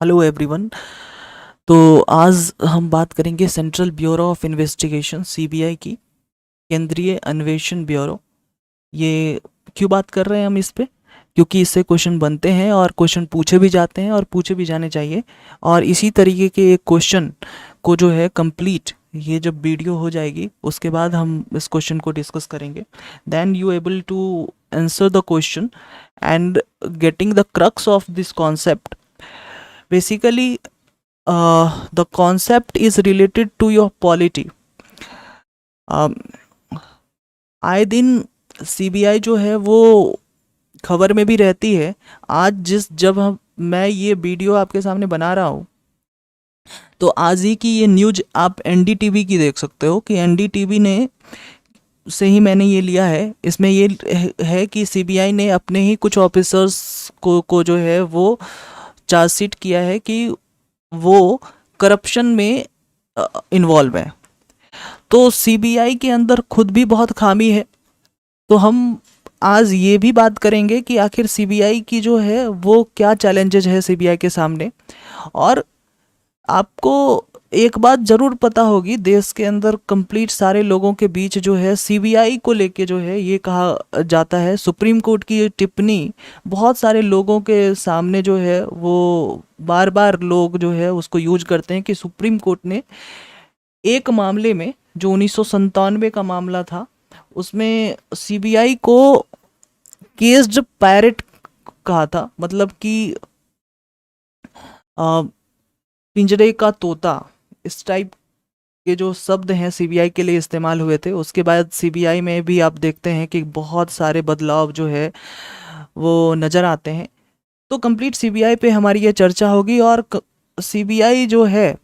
Hello everyone. तो आज हम बात करेंगे central bureau of investigation CBI की, केंद्रीय अन्वेषण ब्यूरो। ये क्यों बात कर रहे हैं हम इस पे? क्योंकि इससे क्वेश्चन बनते हैं और क्वेश्चन पूछे भी जाते हैं और पूछे भी जाने चाहिए। और इसी तरीके के एक क्वेश्चन को जो है कंप्लीट, ये जब वीडियो हो जाएगी उसके बाद हम इस क्वेश्चन को डिस्कस करेंगे। Then you able to answer the question and getting the crux of this concept. Basically the concept is related to your polity. आए दिन सीबीआई जो है वो खबर में भी रहती है। आज जब मैं ये वीडियो आपके सामने बना रहा हूँ, तो आज ही की ये न्यूज आप एनडीटीवी की देख सकते हो कि एनडीटीवी ने से ही मैंने ये लिया है। इसमें ये है कि सीबीआई ने अपने ही कुछ ऑफिसर्स को जो है वो चार्जशीट किया है कि वो करप्शन में इन्वॉल्व है। तो सीबीआई के अंदर खुद भी बहुत खामी है। तो हम आज ये भी बात करेंगे कि आखिर सीबीआई की जो है वो क्या चैलेंजेस है सीबीआई के सामने। और आपको एक बात ज़रूर पता होगी, देश के अंदर कंप्लीट सारे लोगों के बीच जो है सीबीआई को लेके जो है ये कहा जाता है, सुप्रीम कोर्ट की ये टिप्पणी बहुत सारे लोगों के सामने जो है वो बार बार लोग जो है उसको यूज करते हैं कि सुप्रीम कोर्ट ने एक मामले में, जो 1997 का मामला था, उसमें सीबीआई को केस्ड पायरेट कहा था। मतलब कि पिंजरे का तोता, इस टाइप के जो शब्द हैं सीबीआई के लिए इस्तेमाल हुए थे। उसके बाद सीबीआई में भी आप देखते हैं कि बहुत सारे बदलाव जो है वो नज़र आते हैं। तो कंप्लीट सीबीआई पे हमारी ये चर्चा होगी। और सीबीआई जो है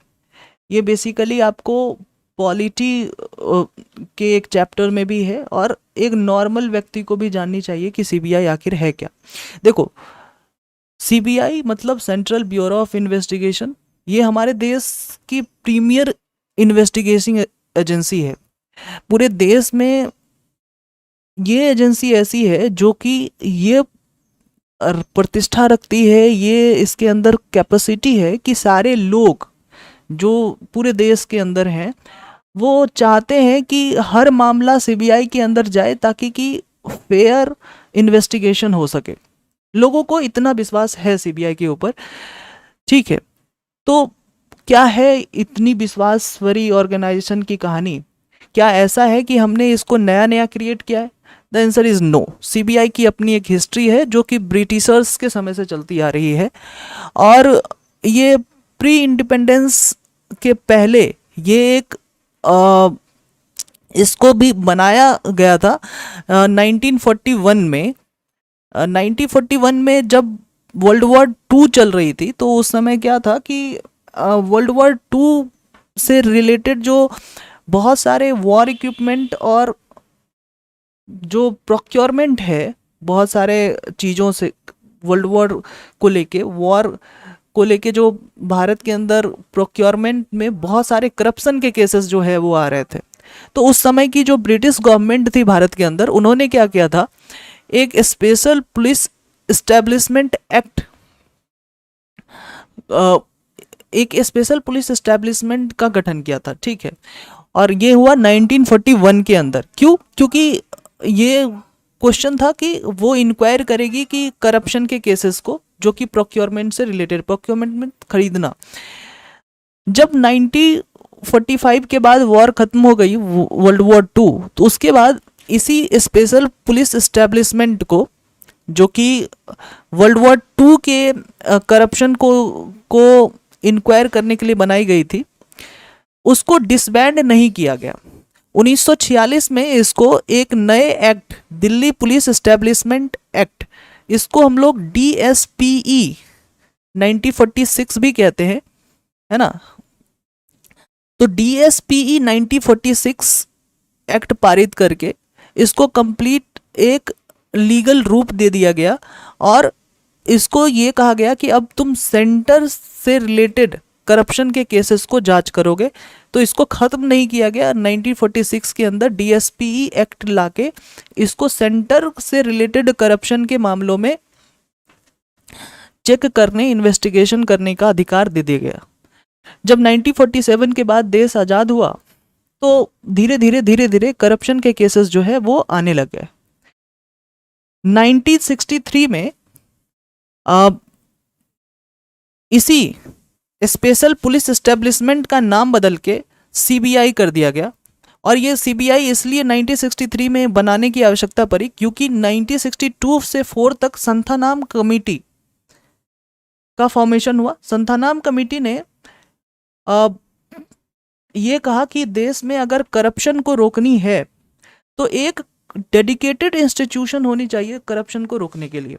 ये बेसिकली आपको पॉलिटी के एक चैप्टर में भी है और एक नॉर्मल व्यक्ति को भी जाननी चाहिए कि सीबीआई आखिर है क्या। देखो, सीबीआई मतलब सेंट्रल ब्यूरो ऑफ इन्वेस्टिगेशन, ये हमारे देश की प्रीमियर इन्वेस्टिगेशन एजेंसी है। पूरे देश में ये एजेंसी ऐसी है जो कि ये प्रतिष्ठा रखती है, ये इसके अंदर कैपेसिटी है कि सारे लोग जो पूरे देश के अंदर हैं वो चाहते हैं कि हर मामला सीबीआई के अंदर जाए ताकि कि फेयर इन्वेस्टिगेशन हो सके। लोगों को इतना विश्वास है सीबीआई के ऊपर। ठीक है, तो क्या है इतनी विश्वास भरी ऑर्गेनाइजेशन की कहानी? क्या ऐसा है कि हमने इसको नया नया क्रिएट किया है? The answer is no. CBI की अपनी एक हिस्ट्री है जो कि ब्रिटिशर्स के समय से चलती आ रही है। और ये प्री इंडिपेंडेंस के पहले ये एक इसको भी बनाया गया था 1941 में। 1941 में जब वर्ल्ड वॉर टू चल रही थी, तो उस समय क्या था कि वर्ल्ड वॉर टू से रिलेटेड जो बहुत सारे वॉर इक्विपमेंट और जो प्रोक्योरमेंट है बहुत सारे चीज़ों से, वर्ल्ड वॉर को लेके, वॉर को लेके जो भारत के अंदर प्रोक्योरमेंट में बहुत सारे करप्शन के केसेस जो है वो आ रहे थे। तो उस समय की जो ब्रिटिश गवर्नमेंट थी भारत के अंदर, उन्होंने क्या किया था, एक स्पेशल पुलिस एस्टेब्लिशमेंट एक्ट, एक स्पेशल पुलिस एस्टेब्लिशमेंट का गठन किया था। ठीक है, और ये हुआ 1941 के अंदर। क्यों? क्योंकि ये क्वेश्चन था कि वो इंक्वायर करेगी कि करप्शन के केसेस को, जो कि प्रोक्योरमेंट से रिलेटेड, प्रोक्योरमेंट में खरीदना। जब 1945 के बाद वॉर खत्म हो गई, वर्ल्ड वॉर टू, तो उसके बाद इसी स्पेशल पुलिस एस्टेब्लिशमेंट को, जो कि वर्ल्ड वॉर टू के करप्शन को इंक्वायर करने के लिए बनाई गई थी, उसको डिसबैंड नहीं किया गया। 1946 में इसको एक नए act, Delhi police establishment act, इसको हम लोग DSPE 1946 भी कहते हैं, है ना। तो DSPE 1946 एक्ट पारित करके इसको कंप्लीट एक लीगल रूप दे दिया गया। और इसको ये कहा गया कि अब तुम सेंटर से रिलेटेड करप्शन के केसेस को जांच करोगे। तो इसको ख़त्म नहीं किया गया। 1946 के अंदर DSPE एक्ट लाके इसको सेंटर से रिलेटेड करप्शन के मामलों में चेक करने, इन्वेस्टिगेशन करने का अधिकार दे दिया गया। जब 1947 के बाद देश आज़ाद हुआ तो धीरे धीरे करप्शन के केसेस जो है वो आने लग गए। 1963 में इसी स्पेशल पुलिस एस्टेब्लिशमेंट का नाम बदल के सीबीआई कर दिया गया। और ये सीबीआई इसलिए 1963 में बनाने की आवश्यकता पड़ी क्योंकि 1962 से 4 तक संथानाम कमेटी का फॉर्मेशन हुआ। संथानाम कमेटी ने ये कहा कि देश में अगर करप्शन को रोकनी है तो एक डेडिकेटेड इंस्टीट्यूशन होनी चाहिए करप्शन को रोकने के लिए।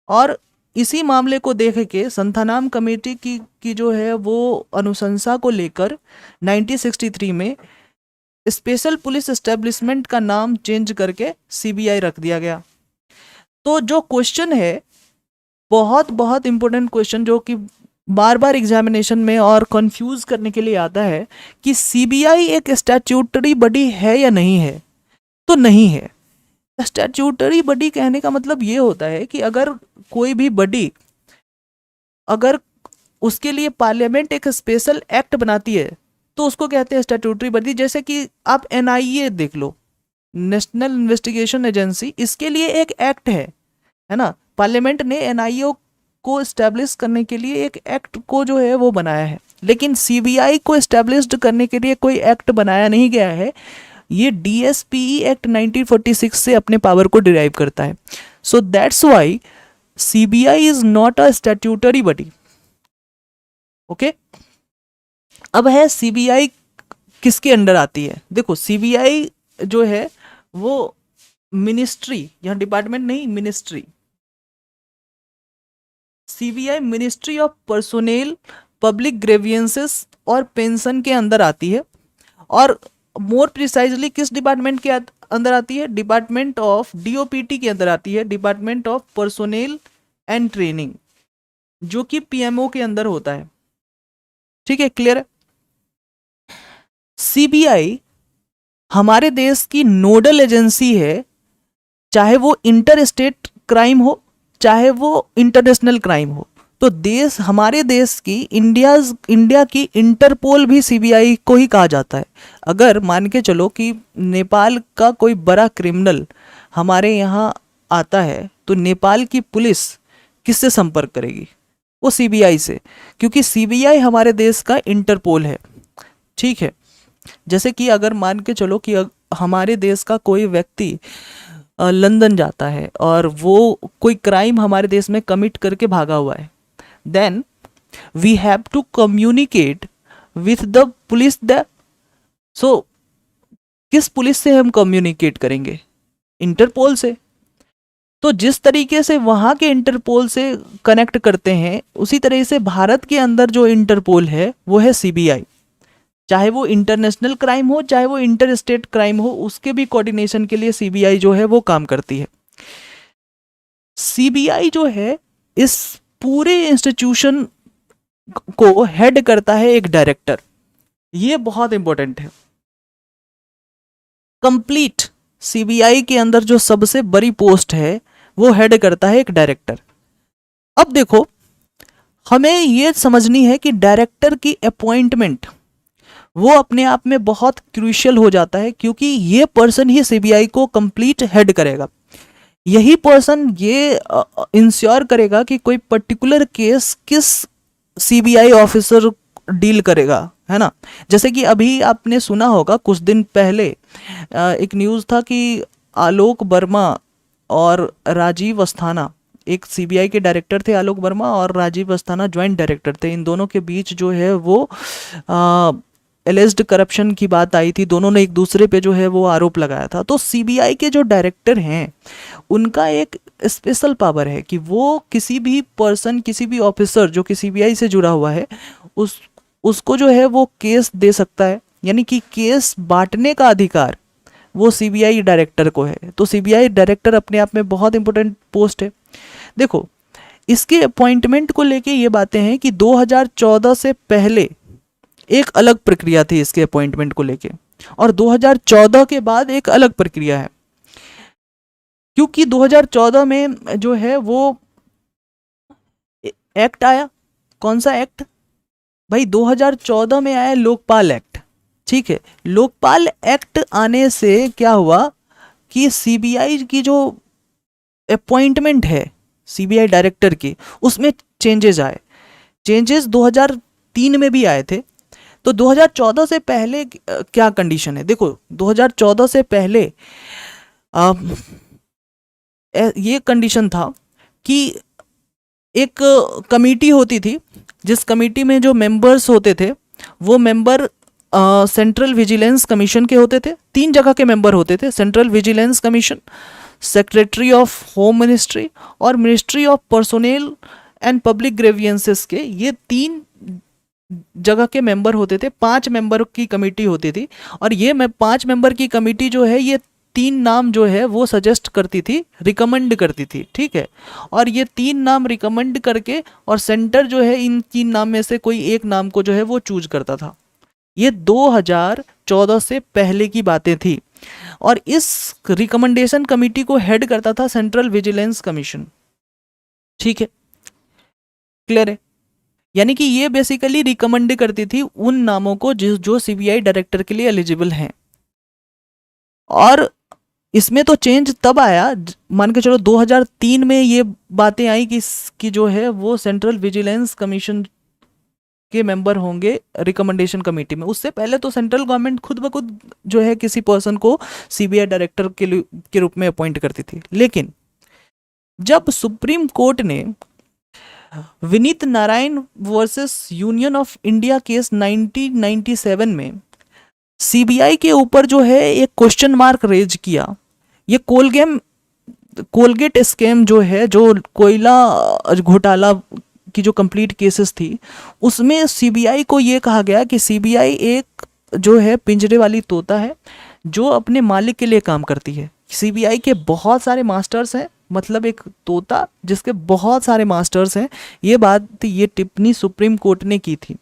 और इसी मामले को देख के संथानाम कमेटी की जो है वो अनुशंसा को लेकर 1963 में स्पेशल पुलिस एस्टेब्लिशमेंट का नाम चेंज करके सीबीआई रख दिया गया। तो जो क्वेश्चन है, बहुत बहुत इंपॉर्टेंट क्वेश्चन जो कि बार बार एग्जामिनेशन में और कंफ्यूज करने के लिए आता है कि सीबीआई एक स्टैट्यूटरी बॉडी है या नहीं है। तो नहीं है। स्टैट्यूटरी बॉडी कहने का मतलब ये होता है कि अगर कोई भी बॉडी, अगर उसके लिए पार्लियामेंट एक स्पेशल एक्ट बनाती है तो उसको कहते हैं स्टैट्यूटरी बॉडी। जैसे कि आप एनआईए देख लो, नेशनल इन्वेस्टिगेशन एजेंसी, इसके लिए एक एक्ट है ना। पार्लियामेंट ने एनआईए को एस्टेब्लिश करने के लिए एक एक्ट को जो है वो बनाया है, लेकिन सीबीआई को एस्टेब्लिश्ड करने के लिए कोई एक्ट बनाया नहीं गया है। ये डीएसपीई एक्ट 1946 से अपने पावर को डिराइव करता है। So that's why CBI is not a statutory body. Okay, अब है सीबीआई किसके अंडर आती है। देखो सीबीआई जो है वो मिनिस्ट्री, यहां डिपार्टमेंट नहीं, ministry, CBI ministry of personnel, public grievances और पेंशन के अंदर आती है। और मोर प्रिसाइजली किस डिपार्टमेंट के अंदर आती है? डिपार्टमेंट ऑफ डीओपीटी के अंदर आती है, department of personnel and training, जो कि पीएमओ के अंदर होता है। ठीक है, क्लियर है। सीबीआई हमारे देश की नोडल एजेंसी है, चाहे वो इंटर स्टेट क्राइम हो चाहे वो इंटरनेशनल क्राइम हो। तो देश, हमारे देश की, इंडिया की इंटरपोल भी सीबीआई को ही कहा जाता है। अगर मान के चलो कि नेपाल का कोई बड़ा क्रिमिनल हमारे यहाँ आता है तो नेपाल की पुलिस किससे संपर्क करेगी? वो सीबीआई से, क्योंकि सीबीआई हमारे देश का इंटरपोल है। ठीक है, जैसे कि अगर मान के चलो कि हमारे देश का कोई व्यक्ति लंदन जाता है और वो कोई क्राइम हमारे देश में कमिट करके भागा हुआ है, then we have to communicate with the police द। सो किस पुलिस से हम कम्युनिकेट करेंगे? इंटरपोल से। तो जिस तरीके से वहाँ के इंटरपोल से कनेक्ट करते हैं, उसी तरह से भारत के अंदर जो इंटरपोल है वो है सीबीआई। चाहे वो इंटरनेशनल क्राइम हो चाहे वो इंटर स्टेट क्राइम हो, उसके भी कोऑर्डिनेशन के लिए सीबीआई जो है वो काम करती है। सीबीआई जो है इस पूरे इंस्टीट्यूशन को हेड करता है एक डायरेक्टर। ये बहुत इंपॉर्टेंट है। कंप्लीट सीबीआई के अंदर जो सबसे बड़ी पोस्ट है वो हेड करता है एक डायरेक्टर। अब देखो, हमें ये समझनी है कि डायरेक्टर की अपॉइंटमेंट वो अपने आप में बहुत क्रूशियल हो जाता है, क्योंकि ये पर्सन ही सीबीआई को कंप्लीट हेड करेगा। यही पर्सन ये इंश्योर करेगा कि कोई पर्टिकुलर केस किस सीबीआई ऑफिसर डील करेगा, है ना। जैसे कि अभी आपने सुना होगा, कुछ दिन पहले एक न्यूज़ था कि आलोक वर्मा और राजीव अस्थाना, एक सीबीआई के डायरेक्टर थे आलोक वर्मा और राजीव अस्थाना ज्वाइंट डायरेक्टर थे, इन दोनों के बीच जो है वो एलिज्ड करप्शन की बात आई थी। दोनों ने एक दूसरे पे जो है वो आरोप लगाया था। तो सीबीआई के जो डायरेक्टर हैं उनका एक स्पेशल पावर है कि वो किसी भी पर्सन, किसी भी ऑफिसर जो कि सीबीआई से जुड़ा हुआ है, उसको जो है वो केस दे सकता है। यानी कि केस बांटने का अधिकार वो सीबीआई डायरेक्टर को है। तो सीबीआई डायरेक्टर अपने आप में बहुत इंपॉर्टेंट पोस्ट है। देखो, इसके अपॉइंटमेंट को लेके ये बातें हैं कि 2014 से पहले एक अलग प्रक्रिया थी इसके अपॉइंटमेंट को लेके, और 2014 के बाद एक अलग प्रक्रिया है। क्योंकि 2014 में जो है वो एक्ट आया, कौन सा एक्ट भाई, 2014 में आया लोकपाल एक्ट। ठीक है, लोकपाल एक्ट आने से क्या हुआ कि सीबीआई की जो अपॉइंटमेंट है सीबीआई डायरेक्टर की, उसमें चेंजेस आए। चेंजेस 2003 में भी आए थे। तो 2014 से पहले क्या कंडीशन है, देखो 2014 से पहले ये कंडीशन था कि एक कमेटी होती थी, जिस कमेटी में जो मेंबर्स होते थे वो मेंबर सेंट्रल विजिलेंस कमीशन के होते थे। 3 जगह के मेंबर होते थे, central vigilance commission, secretary of home ministry और ministry of personnel and public grievances के, ये 3 जगह के मेंबर होते थे। 5 मेंबर की कमेटी होती थी और ये 5 मेंबर की कमेटी जो है ये 3 नाम जो है वो सजेस्ट करती थी, रिकमेंड करती थी। ठीक है, और ये 3 नाम रिकमेंड करके और सेंटर जो है इन 3 नाम में से कोई एक नाम को जो है वो चूज करता था। ये 2014 से पहले की बातें थी और इस रिकमेंडेशन कमेटी को हेड करता था सेंट्रल विजिलेंस कमीशन। ठीक है, क्लियर है? यानी कि ये बेसिकली रिकमेंड करती थी उन नामों को जो सीबीआई डायरेक्टर के लिए एलिजिबल हैं। और इसमें तो चेंज तब आया, मान के चलो 2003 में ये बातें आई कि जो है वो सेंट्रल विजिलेंस कमीशन के मेंबर होंगे रिकमेंडेशन कमेटी में। उससे पहले तो सेंट्रल गवर्नमेंट खुद ब खुद जो है किसी पर्सन को सीबीआई डायरेक्टर के रूप में अपॉइंट करती थी। लेकिन जब सुप्रीम कोर्ट ने Vineet Narayan versus union of India case 1997 में सीबीआई के ऊपर जो है एक क्वेश्चन मार्क रेज किया, ये कोलगेट स्कैम जो है, जो कोयला घोटाला की जो कंप्लीट केसेस थी, उसमें सीबीआई को ये कहा गया कि सीबीआई एक जो है पिंजरे वाली तोता है जो अपने मालिक के लिए काम करती है। सीबीआई के बहुत सारे मास्टर्स हैं, मतलब एक तोता जिसके बहुत सारे मास्टर्स हैं। ये टिप्पणी सुप्रीम कोर्ट ने की थी।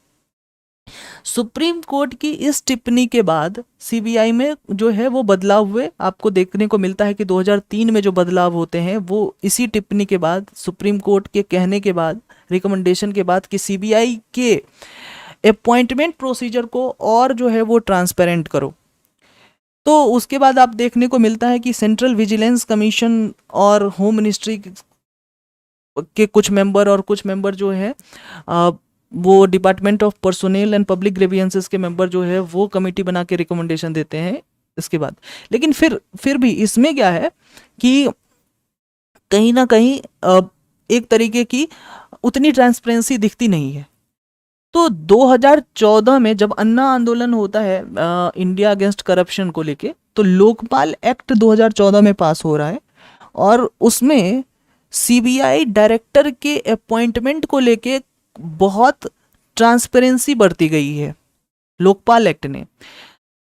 सुप्रीम कोर्ट की इस टिप्पणी के बाद सीबीआई में जो है वो बदलाव हुए। आपको देखने को मिलता है कि 2003 में जो बदलाव होते हैं वो इसी टिप्पणी के बाद, सुप्रीम कोर्ट के कहने के बाद, रिकमेंडेशन के बाद कि सीबीआई के अपॉइंटमेंट प्रोसीजर को और जो है वो ट्रांसपेरेंट करो। तो उसके बाद आप देखने को मिलता है कि सेंट्रल विजिलेंस कमीशन और होम मिनिस्ट्री के कुछ मेंबर और कुछ मेंबर जो है वो department of personnel and public grievances के मेंबर जो है वो कमेटी बना के रिकमेंडेशन देते हैं इसके बाद। लेकिन फिर भी इसमें क्या है कि कहीं ना कहीं एक तरीके की उतनी ट्रांसपेरेंसी दिखती नहीं है। तो 2014 में जब अन्ना आंदोलन होता है इंडिया अगेंस्ट करप्शन को लेके, तो लोकपाल एक्ट 2014 में पास हो रहा है और उसमें सीबीआई डायरेक्टर के अपॉइंटमेंट को लेके बहुत ट्रांसपेरेंसी बरती गई है लोकपाल एक्ट ने।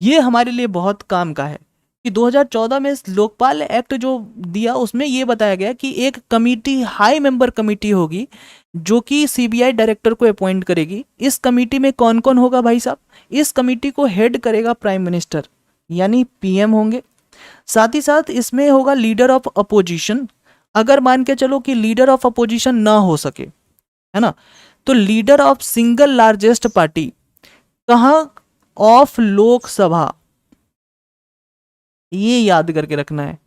ये हमारे लिए बहुत काम का है कि 2014 में लोकपाल एक्ट जो दिया उसमें ये बताया गया कि एक कमेटी, हाई मेंबर कमेटी होगी जो कि सीबीआई डायरेक्टर को अपॉइंट करेगी। इस कमेटी में कौन कौन होगा भाई साहब? इस कमेटी को हेड करेगा प्राइम मिनिस्टर, यानी पीएम होंगे। साथ ही साथ इसमें होगा लीडर ऑफ अपोजिशन। अगर मान के चलो कि लीडर ऑफ अपोजिशन ना हो सके, है ना, तो leader of single largest party, कहां? ऑफ लोकसभा। ये याद करके रखना है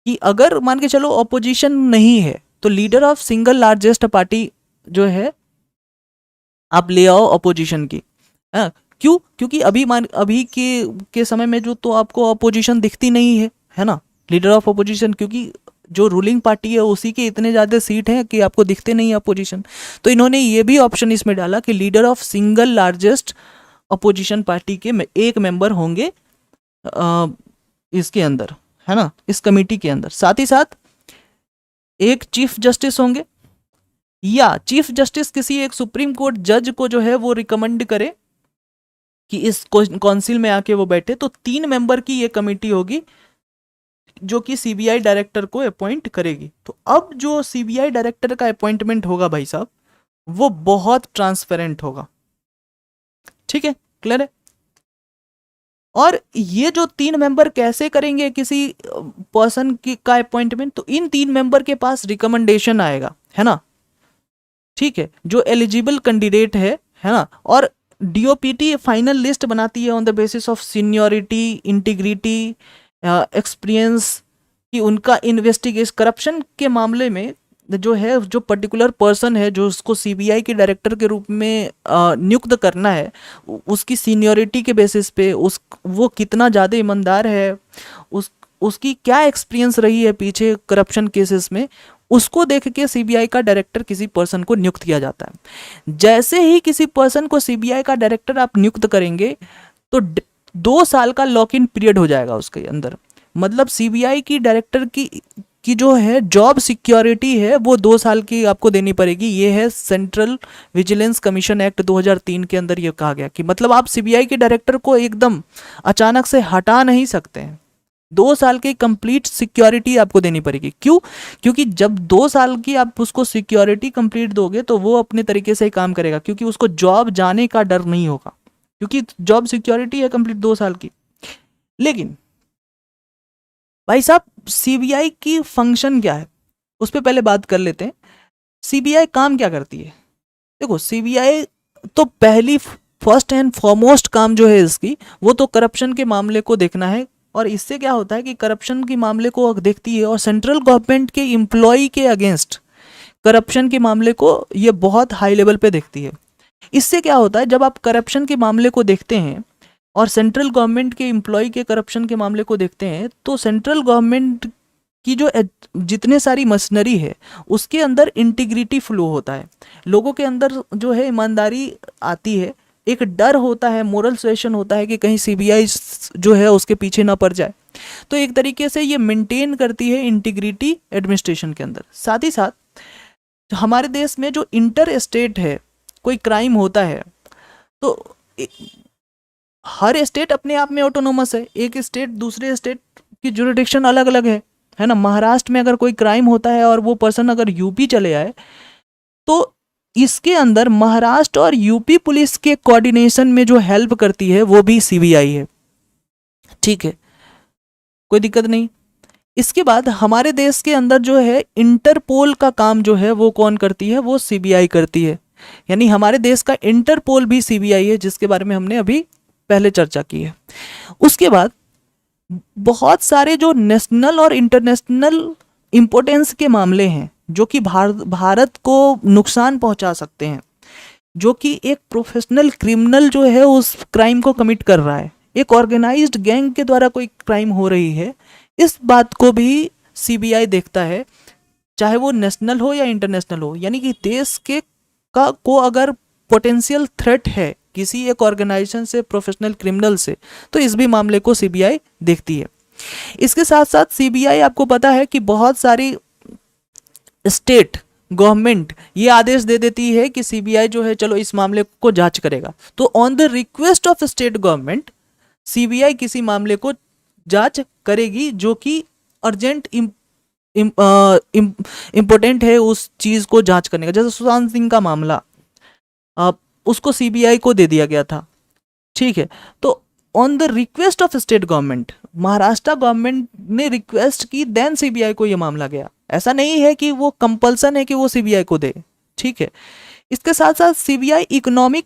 कि अगर मान के चलो अपोजिशन नहीं है तो leader of single largest party जो है आप ले आओ अपोजिशन की। क्यों? क्योंकि अभी के समय में जो तो आपको अपोजिशन दिखती नहीं है ना, लीडर ऑफ अपोजिशन, क्योंकि जो रूलिंग पार्टी है उसी के इतने ज़्यादा सीट हैं कि आपको दिखते नहीं है अपोजिशन। तो इन्होंने ये भी ऑप्शन इसमें डाला कि leader of single largest opposition party के एक मेंबर होंगे इसके अंदर, है ना, इस कमेटी के अंदर। साथ ही साथ एक चीफ जस्टिस होंगे, या चीफ जस्टिस किसी एक सुप्रीम कोर्ट जज को जो है वो रिकमेंड करे कि इस काउंसिल में आके वो बैठे। तो 3 मेंबर की ये कमेटी होगी जो कि सीबीआई डायरेक्टर को अपॉइंट करेगी। तो अब जो सीबीआई डायरेक्टर का अपॉइंटमेंट होगा भाई साहब, वो बहुत ट्रांसपेरेंट होगा। ठीक है, क्लियर है? और ये जो 3 मेंबर कैसे करेंगे किसी पर्सन की का अपॉइंटमेंट? तो इन 3 मेंबर के पास रिकमेंडेशन आएगा, है ना, ठीक है, जो एलिजिबल कैंडिडेट है ना, और डीओपीटी फाइनल लिस्ट बनाती है on the basis of seniority, integrity, experience, कि उनका इन्वेस्टिगेशन करप्शन के मामले में जो है, जो पर्टिकुलर पर्सन है जो उसको सीबीआई के डायरेक्टर के रूप में नियुक्त करना है, उसकी सीनियरिटी के बेसिस पे वो कितना ज़्यादा ईमानदार है, उसकी क्या एक्सपीरियंस रही है पीछे करप्शन केसेस में, उसको देख के सीबीआई का डायरेक्टर किसी पर्सन को नियुक्त किया जाता है। जैसे ही किसी पर्सन को सीबीआई का डायरेक्टर आप नियुक्त करेंगे तो 2 साल का लॉक इन पीरियड हो जाएगा उसके अंदर। मतलब सीबीआई की डायरेक्टर की जो है जॉब सिक्योरिटी है वो 2 साल की आपको देनी पड़ेगी। ये है सेंट्रल विजिलेंस कमीशन एक्ट 2003 के अंदर ये कहा गया कि मतलब आप सीबीआई के डायरेक्टर को एकदम अचानक से हटा नहीं सकते हैं। 2 साल की कंप्लीट सिक्योरिटी आपको देनी पड़ेगी। क्यों? क्योंकि जब 2 साल की आप उसको सिक्योरिटी कंप्लीट दोगे तो वो अपने तरीके से ही काम करेगा, क्योंकि उसको जॉब जाने का डर नहीं होगा, क्योंकि जॉब सिक्योरिटी है कंप्लीट 2 साल की। लेकिन भाई साहब सीबीआई की फंक्शन क्या है उस पर पहले बात कर लेते हैं। सीबीआई काम क्या करती है? देखो सीबीआई तो पहली फर्स्ट एंड फॉरमोस्ट काम जो है इसकी, वो तो करप्शन के मामले को देखना है। और इससे क्या होता है कि करप्शन के मामले को देखती है और सेंट्रल गवर्नमेंट के एम्प्लॉय के अगेंस्ट करप्शन के मामले को ये बहुत हाई लेवल पे देखती है। इससे क्या होता है, जब आप करप्शन के मामले को देखते हैं और सेंट्रल गवर्नमेंट के एम्प्लॉय के करप्शन के मामले को देखते हैं, तो सेंट्रल गवर्नमेंट की जो जितने सारी मशीनरी है उसके अंदर इंटीग्रिटी फ्लो होता है, लोगों के अंदर जो है ईमानदारी आती है, एक डर होता है, मोरल सुएशन होता है कि कहीं सीबीआई जो है उसके पीछे ना पड़ जाए। तो एक तरीके से ये मेंटेन करती है इंटीग्रिटी एडमिनिस्ट्रेशन के अंदर। साथ ही साथ हमारे देश में जो इंटर स्टेट है कोई क्राइम होता है तो हर स्टेट अपने आप में ऑटोनोमस है, एक स्टेट दूसरे स्टेट की जुरिडिक्शन अलग अलग है ना। महाराष्ट्र में अगर कोई क्राइम होता है और वो पर्सन अगर यूपी चले आए तो इसके अंदर महाराष्ट्र और यूपी पुलिस के कोऑर्डिनेशन में जो हेल्प करती है वो भी सीबीआई है। ठीक है, कोई दिक्कत नहीं। इसके बाद हमारे देश के अंदर जो है इंटरपोल का काम जो है वो कौन करती है? वो सीबीआई करती है। यानी हमारे देश का इंटरपोल भी सीबीआई है, जिसके बारे में हमने अभी पहले चर्चा की है। उसके बाद बहुत सारे जो नेशनल और इंटरनेशनल इंपोर्टेंस के मामले हैं जो कि भारत को नुकसान पहुंचा सकते हैं, जो कि एक प्रोफेशनल क्रिमिनल जो है उस क्राइम को कमिट कर रहा है, एक ऑर्गेनाइज्ड गैंग के द्वारा कोई क्राइम हो रही है, इस बात को भी सीबीआई देखता है, चाहे वो नेशनल हो या इंटरनेशनल हो। यानी कि देश के को अगर पोटेंशियल थ्रेट है किसी एक ऑर्गेनाइजेशन से, प्रोफेशनल क्रिमिनल से, तो इस भी मामले को सीबीआई देखती है। इसके साथ साथ सीबीआई आपको पता है कि बहुत सारी स्टेट गवर्नमेंट ये आदेश दे देती है कि सीबीआई जो है चलो इस मामले को जांच करेगा, तो on the request of state government CBI किसी मामले को जांच करेगी जो कि अर्जेंट इम्पोर्टेंट है उस चीज को जांच करने का। जैसे सुशांत सिंह का मामला उसको सीबीआई को दे दिया गया था। ठीक है, तो on the request of state government, Maharashtra government ने रिक्वेस्ट की, देन सीबीआई को यह मामला गया। ऐसा नहीं है कि वो कंपल्सन है कि वो सीबीआई को दे। ठीक है, इसके साथ साथ सीबीआई इकोनॉमिक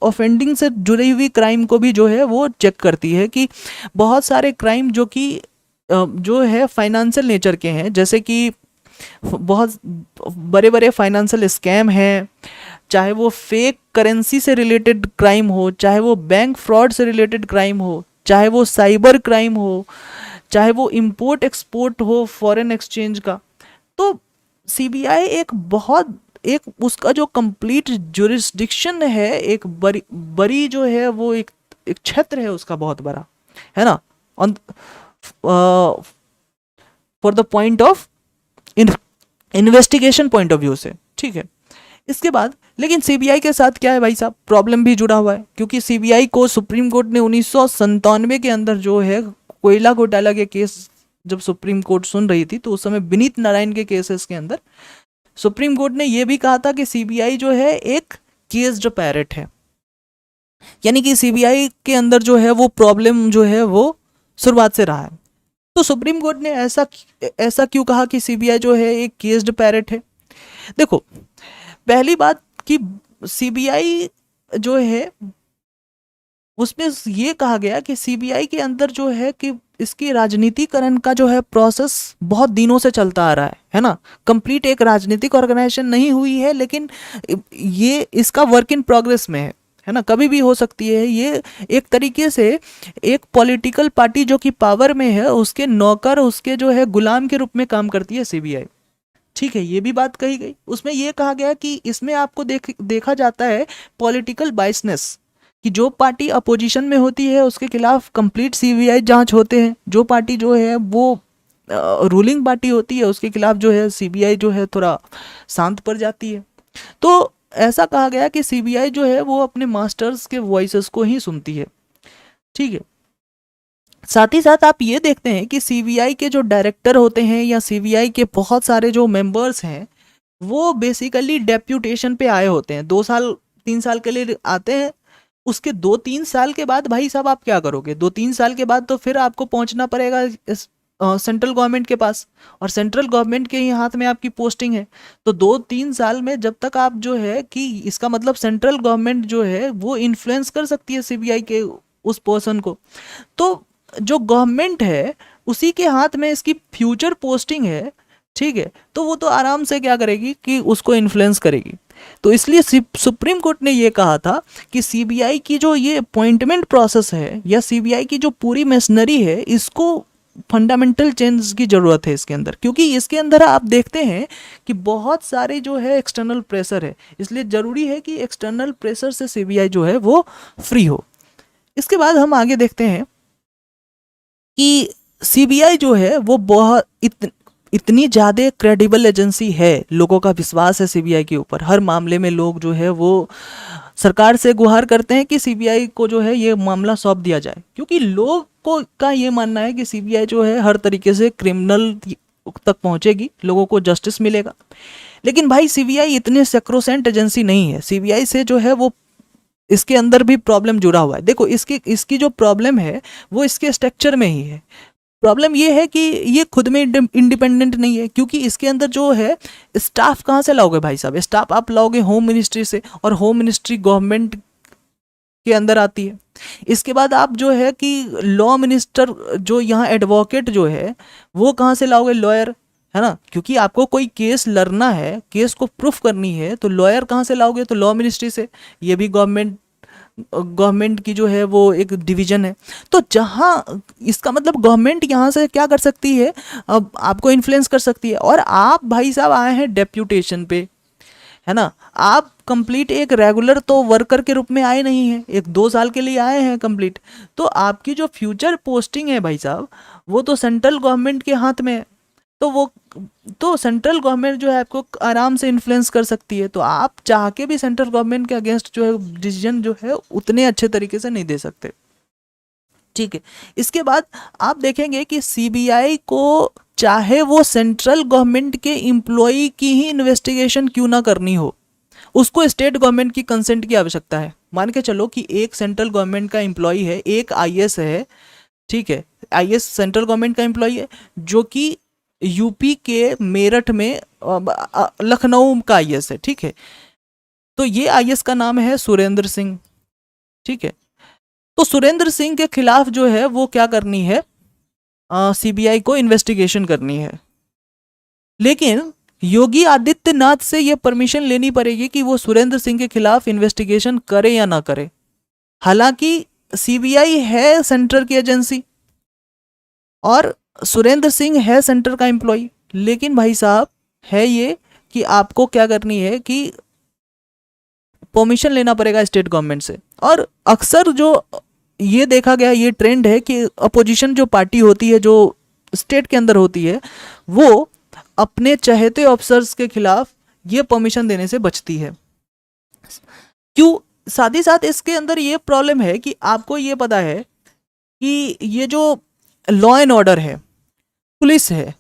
ऑफेंडिंग से जुड़ी हुई क्राइम को भी जो है वो चेक करती है कि बहुत सारे क्राइम जो कि जो है फाइनेंशियल नेचर के हैं, जैसे कि बहुत बड़े बड़े फाइनेंशियल स्कैम हैं, चाहे वो फेक करेंसी से रिलेटेड क्राइम हो, चाहे वो बैंक फ्रॉड से रिलेटेड क्राइम हो, चाहे वो साइबर क्राइम हो, चाहे वो इंपोर्ट एक्सपोर्ट हो फॉरेन एक्सचेंज का, तो सीबीआई एक उसका जो कंप्लीट जुरिस्डिक्शन है, एक बड़ी जो है वो एक क्षेत्र है उसका बहुत बड़ा, है ना, on for the point of investigation point of view से। ठीक है, इसके बाद लेकिन सीबीआई के साथ क्या है भाई साहब, प्रॉब्लम भी जुड़ा हुआ है, क्योंकि सीबीआई को सुप्रीम कोर्ट ने 1997 के अंदर जो है कोयला घोटाला के केस जब सुप्रीम कोर्ट सुन रही थी, तो उस समय विनीत नारायण के केसेस के अंदर सुप्रीम कोर्ट ने यह भी कहा था कि सीबीआई जो है एक केस्ड पैरेट है। यानी कि सीबीआई के अंदर जो है वो प्रॉब्लम जो है वो शुरुआत से रहा है। तो सुप्रीम कोर्ट ने ऐसा क्यों कहा कि सीबीआई जो है एक केस्ड पैरेट है? देखो पहली बात कि सीबीआई जो है उसमें ये कहा गया कि सीबीआई के अंदर जो है कि इसकी राजनीतिकरण का जो है प्रोसेस बहुत दिनों से चलता आ रहा है ना। कंप्लीट एक राजनीतिक ऑर्गेनाइजेशन नहीं हुई है, लेकिन ये इसका वर्क इन प्रोग्रेस में है ना, कभी भी हो सकती है। ये एक तरीके से एक पॉलिटिकल पार्टी जो कि पावर में है उसके नौकर, उसके जो है गुलाम के रूप में काम करती है सीबीआई। ठीक है, ये भी बात कही गई। उसमें ये कहा गया कि इसमें आपको देखा जाता है पॉलिटिकल बाइसनेस, कि जो पार्टी अपोजिशन में होती है उसके खिलाफ कंप्लीट सीबीआई जांच होते हैं, जो पार्टी जो है वो रूलिंग पार्टी होती है उसके खिलाफ जो है सीबीआई जो है थोड़ा शांत पड़ जाती है। तो ऐसा कहा गया कि सीबीआई जो है वो अपने मास्टर्स के वॉइसेस को ही सुनती है। ठीक है, साथ ही साथ आप ये देखते हैं कि सीबीआई के जो डायरेक्टर होते हैं या सीबीआई के बहुत सारे जो मेंबर्स हैं वो बेसिकली डेप्यूटेशन पे आए होते हैं, 2 साल 3 साल के लिए आते हैं। उसके 2-3 साल के बाद भाई साहब आप क्या करोगे? 2-3 साल के बाद तो फिर आपको पहुंचना पड़ेगा इस सेंट्रल गवर्नमेंट के पास, और सेंट्रल गवर्नमेंट के ही हाथ में आपकी पोस्टिंग है। तो 2-3 साल में जब तक आप जो है कि इसका मतलब सेंट्रल गवर्नमेंट जो है वो इन्फ्लुएंस कर सकती है सीबीआई के उस पर्सन को। तो जो गवर्नमेंट है उसी के हाथ में इसकी फ्यूचर पोस्टिंग है। ठीक है, तो वो तो आराम से क्या करेगी कि उसको इन्फ्लुएंस करेगी। तो इसलिए सुप्रीम कोर्ट ने ये कहा था कि सीबीआई की जो ये अपॉइंटमेंट प्रोसेस है या सीबीआई की जो पूरी मशीनरी है इसको फंडामेंटल चेंज की ज़रूरत है इसके अंदर, क्योंकि इसके अंदर आप देखते हैं कि बहुत सारे जो है एक्सटर्नल प्रेशर है, इसलिए ज़रूरी है कि एक्सटर्नल प्रेशर से सीबीआई जो है वो फ्री हो। इसके बाद हम आगे देखते हैं कि सीबीआई जो है वो बहुत इतनी ज़्यादा क्रेडिबल एजेंसी है, लोगों का विश्वास है सीबीआई के ऊपर। हर मामले में लोग जो है वो सरकार से गुहार करते हैं कि सीबीआई को जो है ये मामला सौंप दिया जाए, क्योंकि लोग को का ये मानना है कि सीबीआई जो है हर तरीके से क्रिमिनल तक पहुंचेगी, लोगों को जस्टिस मिलेगा। लेकिन भाई सीबीआई इतनी सेक्रोसेंट एजेंसी नहीं है। सीबीआई से जो है वो इसके अंदर भी प्रॉब्लम जुड़ा हुआ है। देखो इसकी जो प्रॉब्लम है वो इसके स्ट्रक्चर में ही है। प्रॉब्लम ये है कि ये खुद में इंडिपेंडेंट नहीं है, क्योंकि इसके अंदर जो है स्टाफ कहाँ से लाओगे भाई साहब? स्टाफ आप लाओगे होम मिनिस्ट्री से, और होम मिनिस्ट्री गवर्नमेंट के अंदर आती है। इसके बाद आप जो है कि लॉ मिनिस्टर जो यहाँ एडवोकेट जो है वो कहाँ से लाओगे? लॉयर, है ना, क्योंकि आपको कोई केस लड़ना है, केस को प्रूफ करनी है, तो लॉयर कहाँ से लाओगे? तो लॉ मिनिस्ट्री से। ये भी गवर्नमेंट की जो है वो एक डिवीजन है। तो जहाँ इसका मतलब गवर्नमेंट यहाँ से क्या कर सकती है? अब आपको इन्फ्लुएंस कर सकती है। और आप भाई साहब आए हैं डेप्यूटेशन पे, है ना, आप कंप्लीट एक रेगुलर तो वर्कर के रूप में आए नहीं हैं, 1-2 साल के लिए आए हैं कंप्लीट। तो आपकी जो फ्यूचर पोस्टिंग है भाई साहब वो तो सेंट्रल गवर्नमेंट के हाथ में है। तो सेंट्रल गवर्नमेंट जो है आपको आराम से इन्फ्लुएंस कर सकती है। तो आप चाह के भी सेंट्रल गवर्नमेंट के अगेंस्ट जो है डिसीजन जो है उतने अच्छे तरीके से नहीं दे सकते। ठीक है, इसके बाद आप देखेंगे कि सीबीआई को चाहे वो सेंट्रल गवर्नमेंट के एम्प्लॉय की ही इन्वेस्टिगेशन क्यों ना करनी हो, उसको स्टेट गवर्नमेंट की कंसेंट की आवश्यकता है। मान के चलो कि एक सेंट्रल गवर्नमेंट का एम्प्लॉय है, एक आईएएस है, ठीक है, आईएएस सेंट्रल गवर्नमेंट का एम्प्लॉय है जो कि यूपी के मेरठ में लखनऊ का आईएएस है। ठीक है, तो ये आईएएस का नाम है सुरेंद्र सिंह। ठीक है, तो सुरेंद्र सिंह के खिलाफ जो है वो क्या करनी है? सीबीआई को इन्वेस्टिगेशन करनी है। लेकिन योगी आदित्यनाथ से ये परमिशन लेनी पड़ेगी कि वो सुरेंद्र सिंह के खिलाफ इन्वेस्टिगेशन करे या ना करे। हालांकि सीबीआई है सेंटर की एजेंसी और सुरेंद्र सिंह है सेंटर का एम्प्लॉय, लेकिन भाई साहब है ये कि आपको क्या करनी है कि परमिशन लेना पड़ेगा स्टेट गवर्नमेंट से। और अक्सर जो ये देखा गया, ये ट्रेंड है कि अपोजिशन जो पार्टी होती है जो स्टेट के अंदर होती है वो अपने चहेते ऑफिसर्स के खिलाफ ये परमिशन देने से बचती है। क्यों? साथ ही साथ इसके अंदर ये प्रॉब्लम है कि आपको ये पता है कि ये जो लॉ एंड ऑर्डर है, पुलिस है,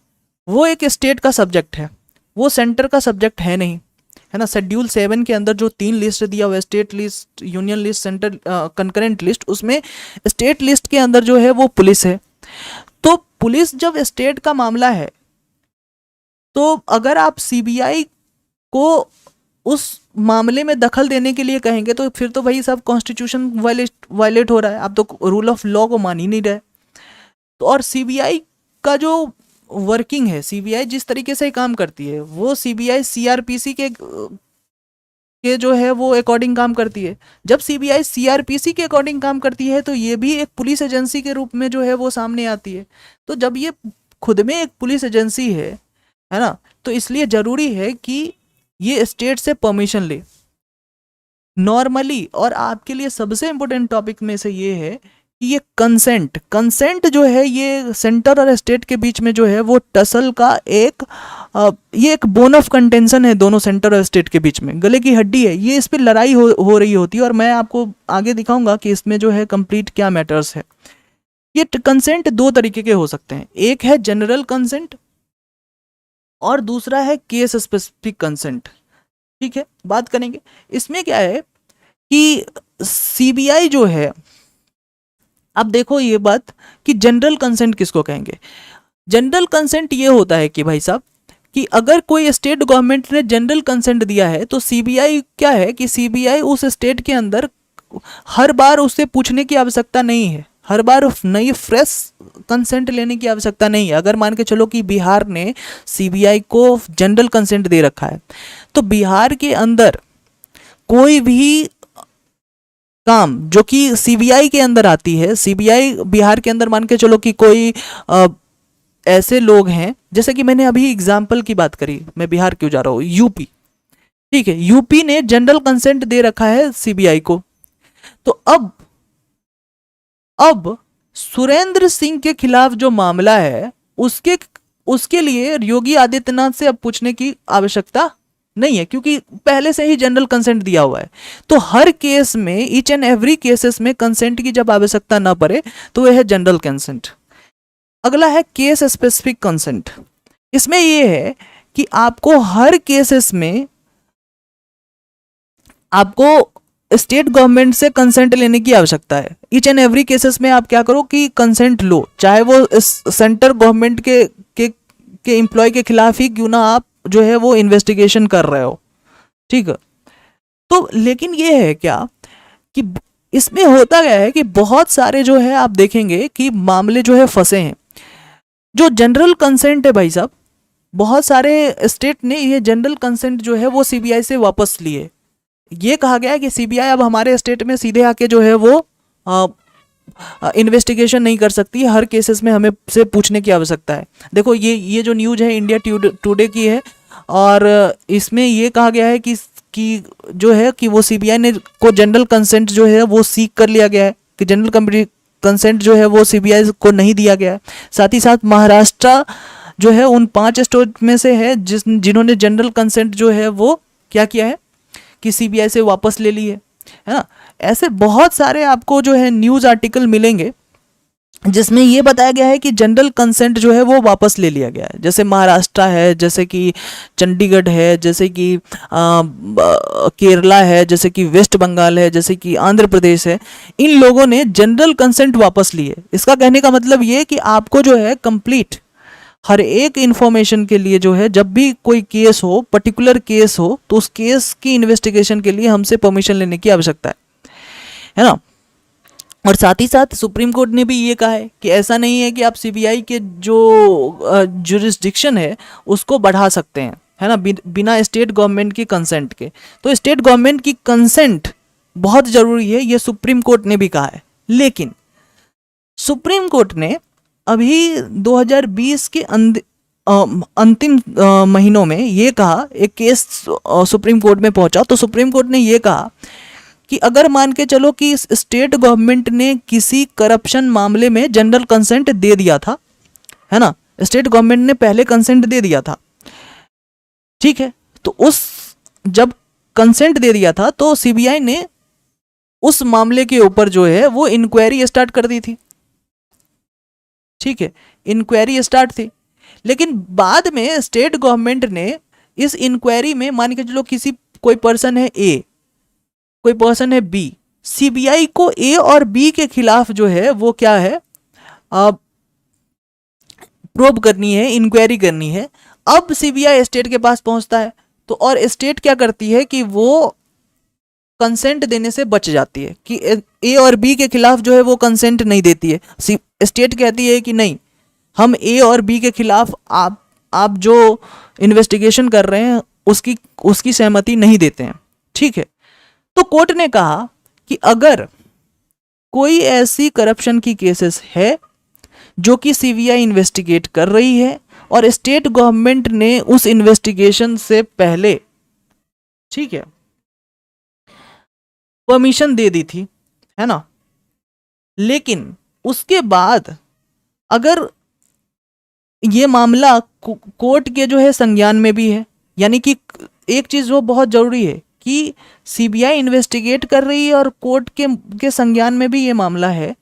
वो एक स्टेट का सब्जेक्ट है, वो सेंटर का सब्जेक्ट है नहीं, है ना। शेड्यूल 7 के अंदर जो 3 लिस्ट दिया हुआ है, state list, union list, centre concurrent list, उसमें स्टेट लिस्ट के अंदर जो है वो पुलिस है। तो पुलिस जब स्टेट का मामला है तो अगर आप सीबीआई को उस मामले में दखल देने के लिए कहेंगे तो फिर तो भाई सब कॉन्स्टिट्यूशन वायलेट हो रहा है, आप तो रूल ऑफ लॉ को मान ही नहीं रहे। तो और सीबीआई का जो वर्किंग है, सीबीआई जिस तरीके से काम करती है, वो सीबीआई सीआरपीसी के जो है वो अकॉर्डिंग काम करती है। जब सीबीआई सीआरपीसी के अकॉर्डिंग काम करती है तो ये भी एक पुलिस एजेंसी के रूप में जो है वो सामने आती है। तो जब ये खुद में एक पुलिस एजेंसी है ना, तो इसलिए ज़रूरी है कि ये स्टेट से परमिशन ले नॉर्मली। और आपके लिए सबसे इम्पोर्टेंट टॉपिक में से ये है कि ये कंसेंट जो है ये सेंटर और स्टेट के बीच में जो है वो टसल का ये एक बोन ऑफ कंटेंशन है दोनों सेंटर और स्टेट के बीच में, गले की हड्डी है ये, इस पर लड़ाई हो रही होती है। और मैं आपको आगे दिखाऊंगा कि इसमें जो है कंप्लीट क्या मैटर्स है। ये कंसेंट दो तरीके के हो सकते हैं, एक है जनरल कंसेंट और दूसरा है केस स्पेसिफिक कंसेंट। ठीक है, बात करेंगे। इसमें क्या है कि सीबीआई जो है, अब देखो ये बात कि जनरल कंसेंट किसको कहेंगे। जनरल कंसेंट ये होता है कि भाई साहब कि अगर कोई स्टेट गवर्नमेंट ने जनरल कंसेंट दिया है तो सीबीआई क्या है कि सीबीआई उस स्टेट के अंदर हर बार उससे पूछने की आवश्यकता नहीं है, हर बार नई फ्रेश कंसेंट लेने की आवश्यकता नहीं है। अगर मान के चलो कि बिहार ने सीबीआई को जनरल कंसेंट दे रखा है तो बिहार के अंदर कोई भी काम जो कि सीबीआई के अंदर आती है, सीबीआई बिहार के अंदर मान के चलो कि कोई ऐसे लोग हैं, जैसे कि मैंने अभी एग्जाम्पल की बात करी, मैं बिहार क्यों जा रहा हूँ, यूपी। ठीक है, यूपी ने जनरल कंसेंट दे रखा है सीबीआई को। तो अब सुरेंद्र सिंह के खिलाफ जो मामला है उसके लिए योगी आदित्यनाथ से अब पूछने की आवश्यकता नहीं है, क्योंकि पहले से ही जनरल कंसेंट दिया हुआ है। तो हर केस में, ईच एंड एवरी केसेस में कंसेंट की जब आवश्यकता ना पड़े तो वह है जनरल कंसेंट। अगला है केस स्पेसिफिक कंसेंट। इसमें यह है कि आपको हर केसेस में आपको स्टेट गवर्नमेंट से कंसेंट लेने की आवश्यकता है। ईच एंड एवरी केसेस में आप क्या करो कि कंसेंट लो, चाहे वो सेंटर गवर्नमेंट के एम्प्लॉय के खिलाफ ही क्यों ना आप जो है वो इन्वेस्टिगेशन कर रहे हो। ठीक है, तो लेकिन ये है क्या कि इसमें होता गया है कि बहुत सारे जो है आप देखेंगे कि मामले जो है फंसे हैं। जो जनरल कंसेंट है भाई साहब, बहुत सारे स्टेट ने ये जनरल कंसेंट जो है वो सीबीआई से वापस लिए। ये कहा गया है कि सीबीआई अब हमारे स्टेट में सीधे आके जो है वो इन्वेस्टिगेशन नहीं कर सकती, हर केसेस में हमें से पूछने की आवश्यकता है। देखो ये जो न्यूज़ है इंडिया टुडे की है, और इसमें ये कहा गया है कि जो है कि वो सीबीआई ने को जनरल कंसेंट जो है वो सीक कर लिया गया है, कि जनरल कंसेंट जो है वो सीबीआई को नहीं दिया गया है। साथ ही साथ महाराष्ट्र जो है उन 5 स्टेट में से है जिन्होंने जनरल कंसेंट जो है वो क्या किया है कि सीबीआई से वापस ले ली है ना। ऐसे बहुत सारे आपको जो है न्यूज़ आर्टिकल मिलेंगे जिसमें ये बताया गया है कि जनरल कंसेंट जो है वो वापस ले लिया गया है। जैसे महाराष्ट्र है, जैसे कि चंडीगढ़ है, जैसे कि केरला है, जैसे कि वेस्ट बंगाल है, जैसे कि आंध्र प्रदेश है। इन लोगों ने जनरल कंसेंट वापस लिए। इसका कहने का मतलब ये कि आपको जो है कंप्लीट हर एक इंफॉर्मेशन के लिए जो है, जब भी कोई केस हो, पर्टिकुलर केस हो, तो उस केस की इन्वेस्टिगेशन के लिए हमसे परमिशन लेने की आवश्यकता है ना। और साथ ही साथ सुप्रीम कोर्ट ने भी ये कहा है कि ऐसा नहीं है कि आप सीबीआई के जो जुरिस्डिक्शन है उसको बढ़ा सकते हैं, है ना, बिना स्टेट गवर्नमेंट की कंसेंट के। तो स्टेट गवर्नमेंट की कंसेंट बहुत ज़रूरी है, ये सुप्रीम कोर्ट ने भी कहा है। लेकिन सुप्रीम कोर्ट ने अभी 2020 के अंतिम महीनों में ये कहा, एक केस सुप्रीम कोर्ट में पहुंचा, तो सुप्रीम कोर्ट ने ये कहा कि अगर मान के चलो कि स्टेट गवर्नमेंट ने किसी करप्शन मामले में जनरल कंसेंट दे दिया था, है ना, स्टेट गवर्नमेंट ने पहले कंसेंट दे दिया था, ठीक है, तो उस जब कंसेंट दे दिया था तो सीबीआई ने उस मामले के ऊपर जो है वो इंक्वायरी स्टार्ट कर दी थी। ठीक है, इंक्वायरी स्टार्ट थी, लेकिन बाद में स्टेट गवर्नमेंट ने इस इंक्वायरी में मान के चलो किसी कोई पर्सन है ए, कोई पर्सन है बी, सीबीआई को ए और बी के खिलाफ जो है वो क्या है प्रोब करनी है, इंक्वायरी करनी है। अब सीबीआई स्टेट के पास पहुंचता है तो और स्टेट क्या करती है कि वो कंसेंट देने से बच जाती है कि ए और बी के खिलाफ जो है वो कंसेंट नहीं देती है। स्टेट कहती है कि नहीं, हम ए और बी के खिलाफ आप जो इन्वेस्टिगेशन कर रहे हैं उसकी उसकी सहमति नहीं देते हैं। ठीक है, तो कोर्ट ने कहा कि अगर कोई ऐसी करप्शन की केसेस है जो कि सीबीआई इन्वेस्टिगेट कर रही है और स्टेट गवर्नमेंट ने उस इन्वेस्टिगेशन से पहले, ठीक है, परमिशन दे दी थी, है ना, लेकिन उसके बाद अगर ये मामला कोर्ट के जो है संज्ञान में भी है, यानी कि एक चीज वो बहुत जरूरी है कि सीबीआई इन्वेस्टिगेट कर रही है और कोर्ट के संज्ञान में भी ये मामला है,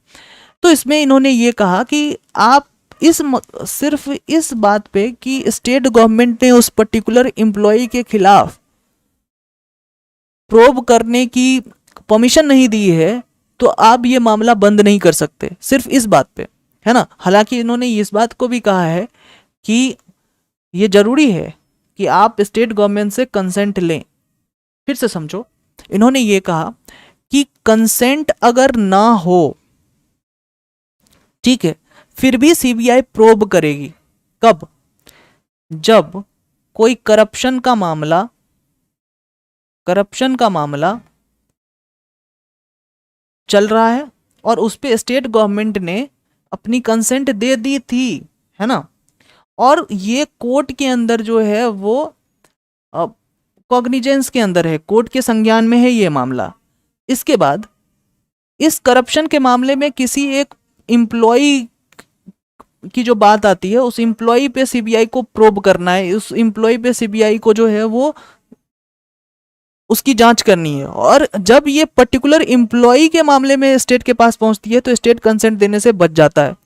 तो इसमें इन्होंने ये कहा कि आप सिर्फ इस बात पे कि स्टेट गवर्नमेंट ने उस पर्टिकुलर एम्प्लॉय के खिलाफ प्रोब करने की परमिशन नहीं दी है तो आप ये मामला बंद नहीं कर सकते, सिर्फ इस बात पे, है ना। हालांकि इन्होंने इस बात को भी कहा है कि ये जरूरी है कि आप स्टेट गवर्नमेंट से कंसेंट लें। फिर से समझो, इन्होंने ये कहा कि कंसेंट अगर ना हो, ठीक है, फिर भी सीबीआई प्रोब करेगी। कब? जब कोई करप्शन का मामला चल रहा है और उस पे स्टेट गवर्नमेंट ने अपनी कंसेंट दे दी थी, है ना, और ये कोर्ट के अंदर जो है वो कॉग्निजेंस के अंदर है, कोर्ट के संज्ञान में है ये मामला। इसके बाद इस करप्शन के मामले में किसी एक एम्प्लॉय की जो बात आती है, उस एम्प्लॉय पे सीबीआई को प्रोब करना है, उस एम्प्लॉय पे सीबीआई को जो है वो उसकी जांच करनी है। और जब ये पर्टिकुलर एम्प्लॉय के मामले में स्टेट के पास पहुंचती है तो स्टेट कंसेंट देने से बच जाता है।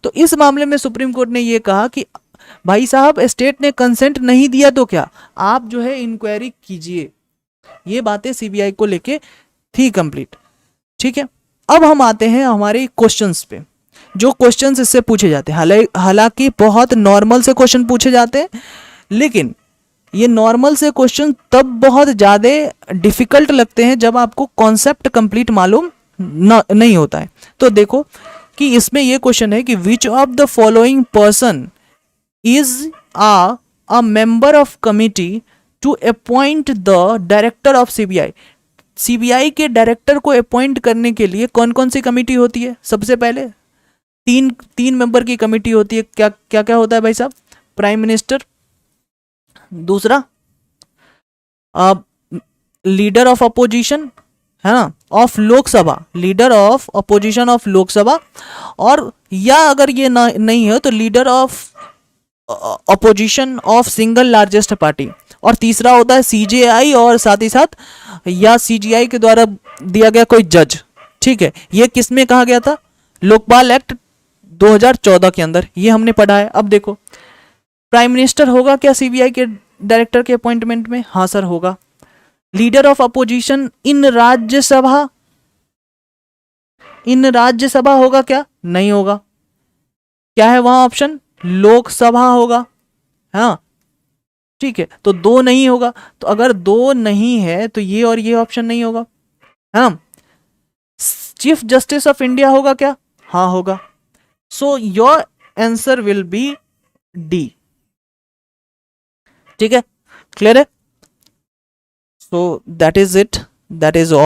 तो इस मामले में सुप्रीम कोर्ट ने ये कहा कि भाई साहब, स्टेट ने कंसेंट नहीं दिया तो क्या, आप जो है इंक्वायरी कीजिए। ये बातें सीबीआई को लेके थी कंप्लीट। ठीक है, अब हम आते हैं हमारे क्वेश्चंस पे, जो क्वेश्चंस इससे पूछे जाते हैं। हालांकि बहुत नॉर्मल से क्वेश्चन पूछे जाते हैं, लेकिन ये नॉर्मल से क्वेश्चन तब बहुत ज़्यादा डिफिकल्ट लगते हैं जब आपको कॉन्सेप्ट कंप्लीट मालूम नहीं होता है। तो देखो कि इसमें ये क्वेश्चन है कि which of the following person is a member of committee to appoint the director of CBI. CBI के डायरेक्टर को अपॉइंट करने के लिए कौन कौन सी कमिटी होती है? सबसे पहले तीन मेंबर की कमिटी होती है। क्या क्या क्या होता है भाई साहब? प्राइम मिनिस्टर, दूसरा लीडर ऑफ अपोजिशन, है ना, of Lok Sabha, leader of opposition of Lok Sabha, और या अगर ये नहीं है तो leader of opposition of single largest party, और तीसरा होता है सीजेआई, और साथ ही साथ या सीजीआई के द्वारा दिया गया कोई जज। ठीक है, ये किसमें कहा गया था? लोकपाल एक्ट 2014 के अंदर, ये हमने पढ़ा है। अब देखो, प्राइम मिनिस्टर होगा क्या सीबीआई के डायरेक्टर के अपॉइंटमेंट में? हाँ सर, होगा। Leader of opposition in Rajya Sabha होगा क्या? नहीं होगा। क्या है वहां ऑप्शन? लोकसभा होगा। हाँ, ठीक है, तो दो नहीं होगा। तो अगर दो नहीं है तो ये और ये ऑप्शन नहीं होगा। हाँ, चीफ जस्टिस ऑफ इंडिया होगा क्या? हाँ, होगा। So your answer will be D. ठीक है, क्लियर है? So that is it, that is all.